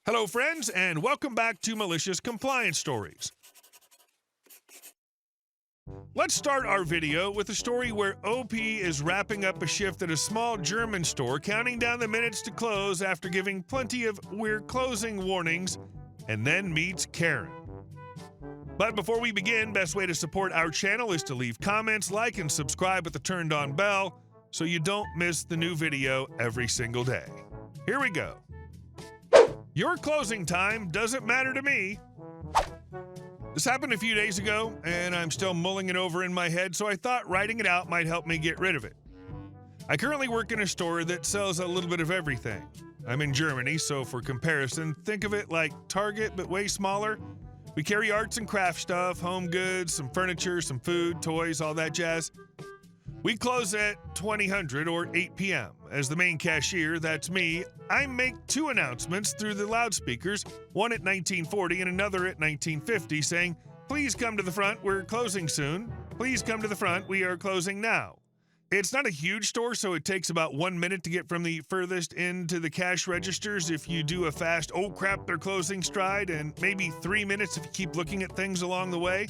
Hello, friends, and welcome back to Malicious Compliance Stories. Let's start our video with a story where OP is wrapping up a shift at a small German store, counting down the minutes to close after giving plenty of "we're closing" warnings, and then meets Karen. But before we begin, best way to support our channel is to leave comments, like, and subscribe with the turned-on bell so you don't miss the new video every single day. Here we go. Your closing time doesn't matter to me. This happened a few days ago, and I'm still mulling it over in my head, so I thought writing it out might help me get rid of it. I currently work in a store that sells a little bit of everything. I'm in Germany, so for comparison, think of it like Target, but way smaller. We carry arts and craft stuff, home goods, some furniture, some food, toys, all that jazz. We close at 2000 or 8 p.m. As the main cashier, that's me, I make two announcements through the loudspeakers, one at 1940 and another at 1950, saying, "Please come to the front, we're closing soon. Please come to the front, we are closing now." It's not a huge store, so it takes about 1 minute to get from the furthest end to the cash registers if you do a fast, "oh crap, they're closing" stride, and maybe 3 minutes if you keep looking at things along the way.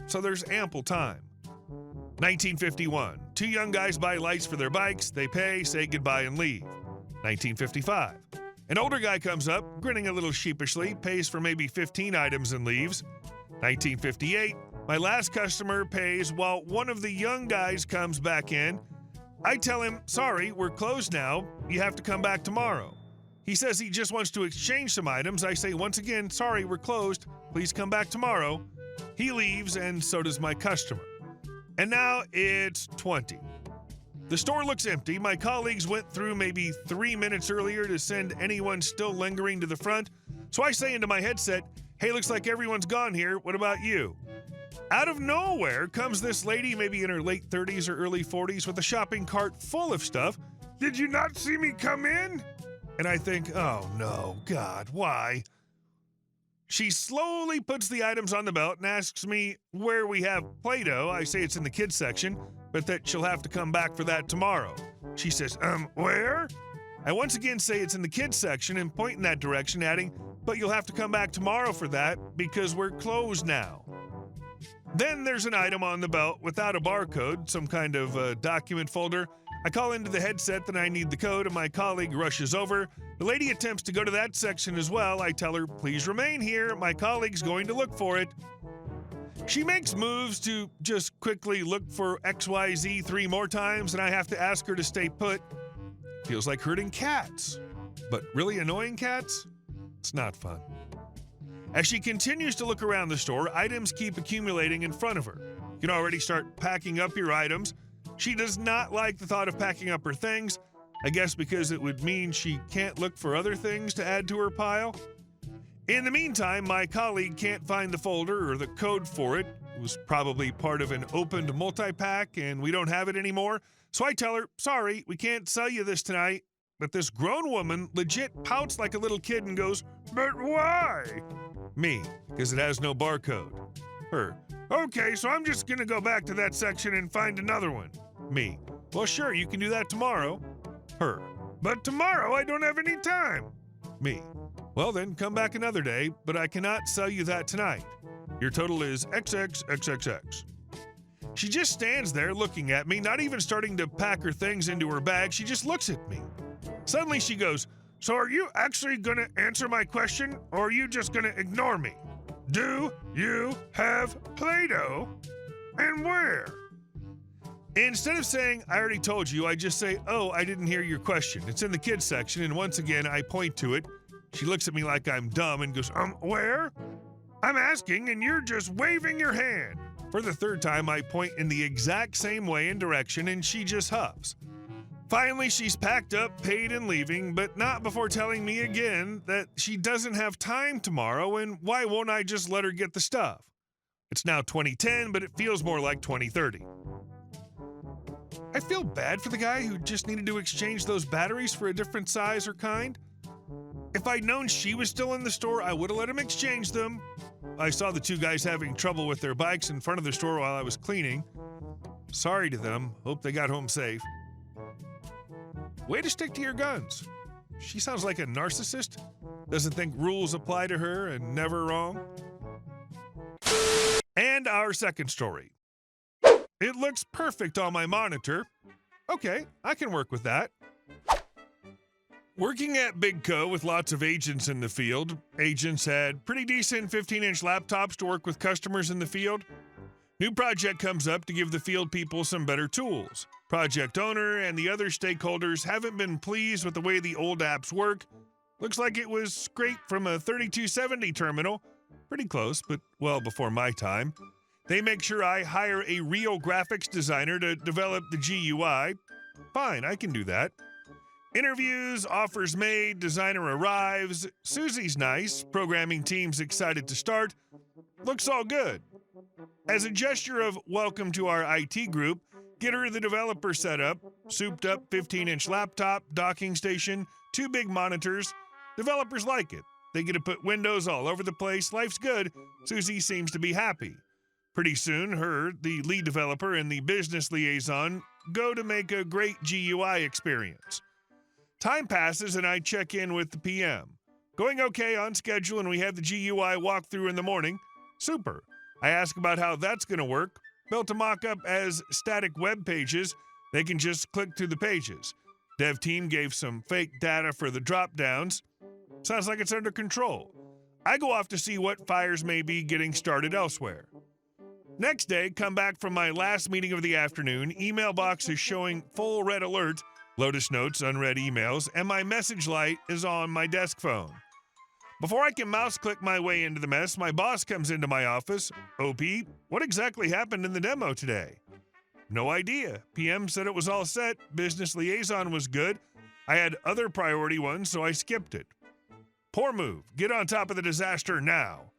So there's ample time. 1951. Two young guys buy lights for their bikes, they pay, say goodbye, and leave. 1955. An older guy comes up, grinning a little sheepishly, pays for maybe 15 items and leaves. 1958. My last customer pays while one of the young guys comes back in. I tell him, "Sorry, we're closed now. You have to come back tomorrow." He says he just wants to exchange some items. I say once again, "Sorry, we're closed. Please come back tomorrow." He leaves, and so does my customer. And now it's 20. The store looks empty. My colleagues went through maybe 3 minutes earlier to send anyone still lingering to the front. So I say into my headset, "Hey, looks like everyone's gone here. What about you?" Out of nowhere comes this lady, maybe in her late 30s or early 40s, with a shopping cart full of stuff. "Did you not see me come in?" And I think, oh no, God, why? She slowly puts the items on the belt and asks me where we have Play-Doh. I say it's in the kids section, but that she'll have to come back for that tomorrow. She says, where? I once again say it's in the kids section and point in that direction, adding, "But you'll have to come back tomorrow for that because we're closed now." Then there's an item on the belt without a barcode, some kind of document folder. I call into the headset that I need the code, and my colleague rushes over. The lady attempts to go to that section as well. I tell her, "Please remain here. My colleague's going to look for it." She makes moves to just quickly look for XYZ 3 more times, and I have to ask her to stay put. Feels like herding cats. But really annoying cats? It's not fun. As she continues to look around the store, items keep accumulating in front of her. You can already start packing up your items. She does not like the thought of packing up her things, I guess because it would mean she can't look for other things to add to her pile. In the meantime, my colleague can't find the folder or the code for it. It was probably part of an opened multi-pack and we don't have it anymore. So I tell her, "Sorry, we can't sell you this tonight." But this grown woman legit pouts like a little kid and goes, "But why?" Me, because it has no barcode. Her, "Okay, so I'm just gonna go back to that section and find another one." Me, "Well, sure, you can do that tomorrow." Her, "But tomorrow I don't have any time." Me, "Well then, come back another day, but I cannot sell you that tonight. Your total is XXXXX. She just stands there looking at me, not even starting to pack her things into her bag. She just looks at me. Suddenly she goes, "So are you actually gonna answer my question, or are you just gonna ignore me? Do you have Play-Doh? And where?" Instead of saying, "I already told you," I just say, "Oh, I didn't hear your question. It's in the kids section," and once again, I point to it. She looks at me like I'm dumb and goes, where? I'm asking, and you're just waving your hand." For the third time, I point in the exact same way and direction, and she just huffs. Finally, she's packed up, paid, and leaving, but not before telling me again that she doesn't have time tomorrow, and why won't I just let her get the stuff? It's now 2010, but it feels more like 2030. I feel bad for the guy who just needed to exchange those batteries for a different size or kind. If I'd known she was still in the store, I would have let him exchange them. I saw the two guys having trouble with their bikes in front of the store while I was cleaning. Sorry to them. Hope they got home safe. Way to stick to your guns. She sounds like a narcissist. Doesn't think rules apply to her and never wrong. And our second story. It looks perfect on my monitor. Okay, I can work with that. Working at Big Co with lots of agents in the field, agents had pretty decent 15-inch laptops to work with customers in the field. New project comes up to give the field people some better tools. Project owner and the other stakeholders haven't been pleased with the way the old apps work. Looks like it was scraped from a 3270 terminal. Pretty close, but well before my time. They make sure I hire a real graphics designer to develop the GUI. Fine, I can do that. Interviews, offers made, designer arrives. Susie's nice, programming team's excited to start. Looks all good. As a gesture of welcome to our IT group, get her the developer setup, souped up 15-inch laptop, docking station, 2 big monitors. Developers like it. They get to put windows all over the place. Life's good. Susie seems to be happy. Pretty soon, her, the lead developer, and the business liaison go to make a great GUI experience. Time passes and I check in with the PM. Going okay on schedule and we have the GUI walkthrough in the morning. Super. I ask about how that's going to work. Built a mock-up as static web pages. They can just click through the pages. Dev team gave some fake data for the drop-downs. Sounds like it's under control. I go off to see what fires may be getting started elsewhere. Next day, come back from my last meeting of the afternoon. Email box is showing full red alert, Lotus Notes, unread emails, and my message light is on my desk phone. Before I can mouse click my way into the mess, my boss comes into my office. OP, what exactly happened in the demo today? No idea. PM said it was all set. Business liaison was good. I had other priority ones, so I skipped it. Poor move. Get on top of the disaster now.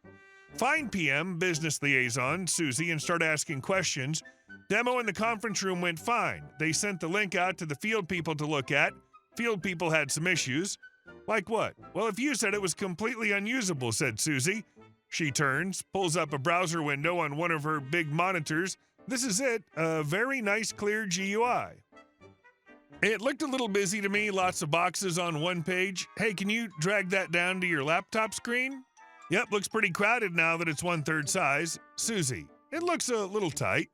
Find PM, business liaison, Susie, and start asking questions. Demo in the conference room went fine. They sent the link out to the field people to look at. Field people had some issues. Like what? Well, if you said it was completely unusable, said Susie. She turns, pulls up a browser window on one of her big monitors. This is it, a very nice clear GUI. It looked a little busy to me, lots of boxes on one page. Hey, can you drag that down to your laptop screen? Yep, looks pretty crowded now that it's 1/3 size. Susie, it looks a little tight.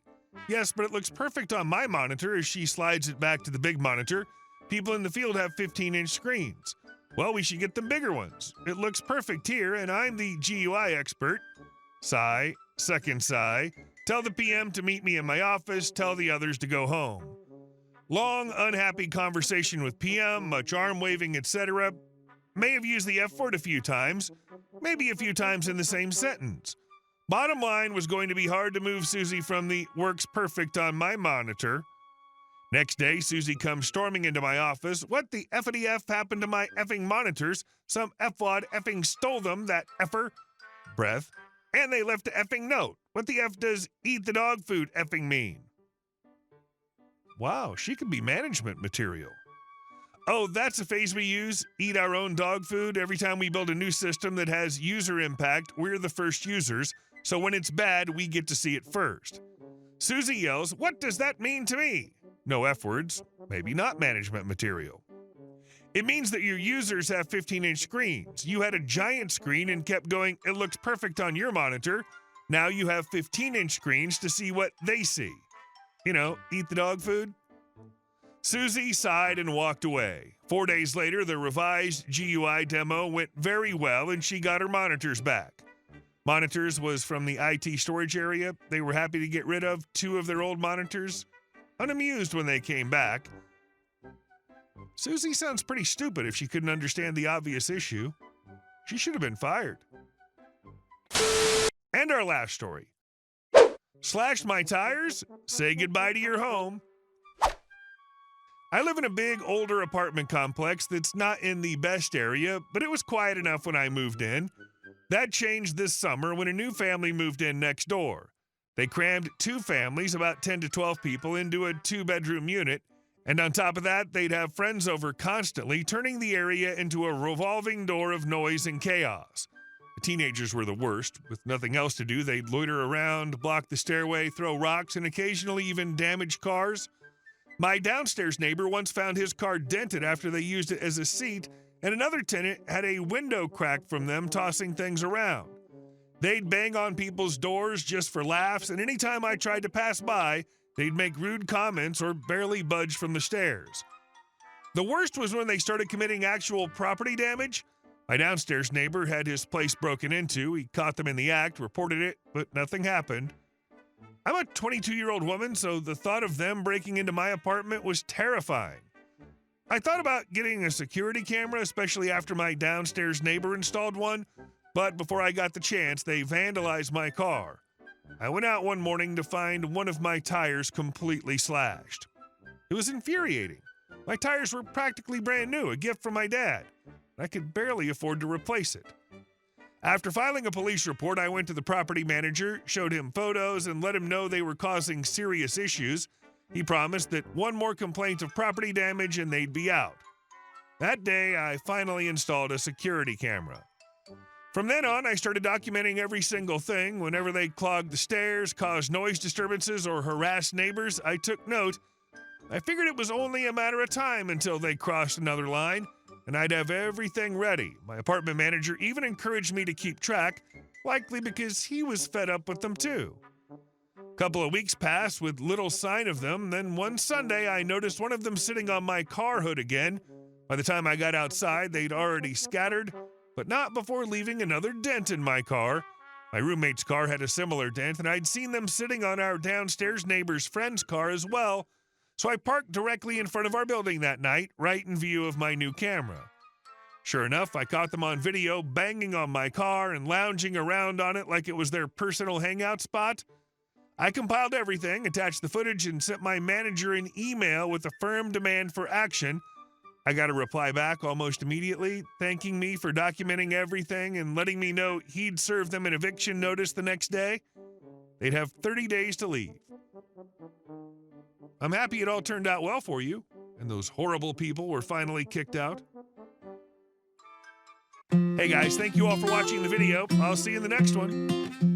Yes, but it looks perfect on my monitor as she slides it back to the big monitor. People in the field have 15-inch screens. Well, we should get them bigger ones. It looks perfect here, and I'm the GUI expert. Sigh, second sigh. Tell the PM to meet me in my office. Tell the others to go home. Long, unhappy conversation with PM, much arm waving, etc. May have used the F word a few times, maybe a few times in the same sentence. Bottom line was going to be hard to move Susie from the works perfect on my monitor. Next day, Susie comes storming into my office. What the effity F happened to my effing monitors? Some F-wad effing stole them, that effer. Breath. And they left a effing note. What the F does eat the dog food effing mean? Wow, she could be management material. Oh, that's a phase we use, eat our own dog food. Every time we build a new system that has user impact, we're the first users, so when it's bad, we get to see it first. Susie yells, what does that mean to me? No F words, maybe not management material. It means that your users have 15-inch screens. You had a giant screen and kept going, it looks perfect on your monitor. Now you have 15-inch screens to see what they see. You know, eat the dog food. Susie sighed and walked away. 4 days later, the revised GUI demo went very well and she got her monitors back. Monitors was from the IT storage area. They were happy to get rid of 2 of their old monitors. Unamused when they came back. Susie sounds pretty stupid if she couldn't understand the obvious issue. She should have been fired. And our last story. Slashed my tires? Say goodbye to your home. I live in a big, older apartment complex that's not in the best area, but it was quiet enough when I moved in. That changed this summer when a new family moved in next door. They crammed 2 families, about 10 to 12 people, into a 2-bedroom unit, and on top of that, they'd have friends over constantly, turning the area into a revolving door of noise and chaos. The teenagers were the worst. With nothing else to do, they'd loiter around, block the stairway, throw rocks, and occasionally even damage cars. My downstairs neighbor once found his car dented after they used it as a seat, and another tenant had a window crack from them tossing things around. They'd bang on people's doors just for laughs, and anytime I tried to pass by, they'd make rude comments or barely budge from the stairs. The worst was when they started committing actual property damage. My downstairs neighbor had his place broken into. He caught them in the act, reported it, but nothing happened. I'm a 22-year-old woman, so the thought of them breaking into my apartment was terrifying. I thought about getting a security camera, especially after my downstairs neighbor installed one, but before I got the chance, they vandalized my car. I went out one morning to find one of my tires completely slashed. It was infuriating. My tires were practically brand new, a gift from my dad. I could barely afford to replace it. After filing a police report, I went to the property manager, showed him photos, and let him know they were causing serious issues. He promised that one more complaint of property damage and they'd be out. That day, I finally installed a security camera. From then on, I started documenting every single thing. Whenever they clogged the stairs, caused noise disturbances, or harassed neighbors, I took note. I figured it was only a matter of time until they crossed another line, and I'd have everything ready. My apartment manager even encouraged me to keep track, likely because he was fed up with them too. A couple of weeks passed with little sign of them, then one Sunday I noticed one of them sitting on my car hood again. By the time I got outside, they'd already scattered, but not before leaving another dent in my car. My roommate's car had a similar dent, and I'd seen them sitting on our downstairs neighbor's friend's car as well, so I parked directly in front of our building that night, right in view of my new camera. Sure enough, I caught them on video banging on my car and lounging around on it like it was their personal hangout spot. I compiled everything, attached the footage, and sent my manager an email with a firm demand for action. I got a reply back almost immediately, thanking me for documenting everything and letting me know he'd serve them an eviction notice the next day. They'd have 30 days to leave. I'm happy it all turned out well for you, and those horrible people were finally kicked out. Hey guys, thank you all for watching the video. I'll see you in the next one.